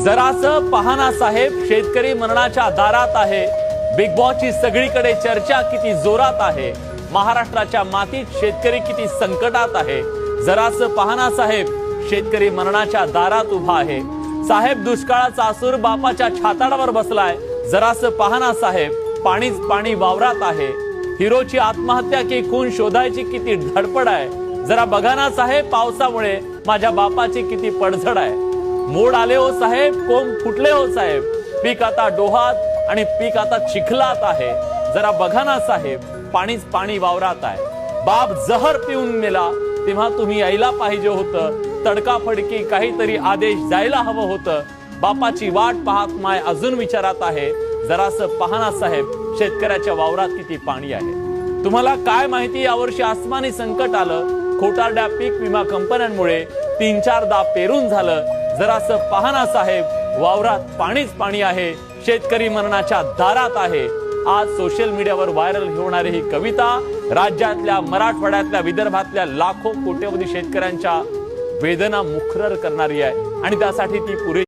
जरासं पहाना साहेब, शेतकरी मरणाच्या दारात आहे। बिग बॉसची सगळीकडे चर्चा किती जोरात आहे। महाराष्ट्राच्या मातीत शेतकरी किती संकटात आहे। जरासं पहाना साहेब, शेतकरी मरणाच्या दारात उभा आहे। साहेब दुष्काळाचा असूर बापाच्या छाताडावर बसलाय। जरासं पहाना साहेब, पाणीच पाणी वावरात आहे। हिरोची आत्महत्या की खून शोधायची किती धडपड आहे। जरा बघा ना साहेब, पावसामुळे माझ्या बापाची किती पडझड आहे। मोड आले हो साहेब, कोंब फुटले हो साहेब, पीक आता डोहात आणि पीक आता चिखलात आहे। जरा बघा ना साहेब, पाणीच पाणी वावरात आहे। बाप जहर पिऊन मेला तेव्हा तुम्ही यायला पाहिजे होतं। तडकाफडकी काहीतरी आदेश जायला हवं होतं। बापाची वाट पाहत माय अजून विचारात आहे। जरासं पहाना साहेब, शेतकऱ्याच्या वावरात किती पाणी आहे। तुम्हाला काय माहिती, यावर्षी आसमानी संकट आलं। खोटारड्या पीक विमा कंपन्यांमुळे 3-4दा पेरून झालं। जरासं पहाना साहेब, वावरात पाणीच पाणी आहे। शेतकरी मरणाच्या दारात आहे। आज सोशल मीडियावर व्हायरल होणारी ही कविता राज्यातल्या, मराठवाड्यातल्या, विदर्भातल्या लाखो कोट्यवधी शेतकऱ्यांच्या वेदना मुखर करणारी आहे आणि त्यासाठी ती पुरे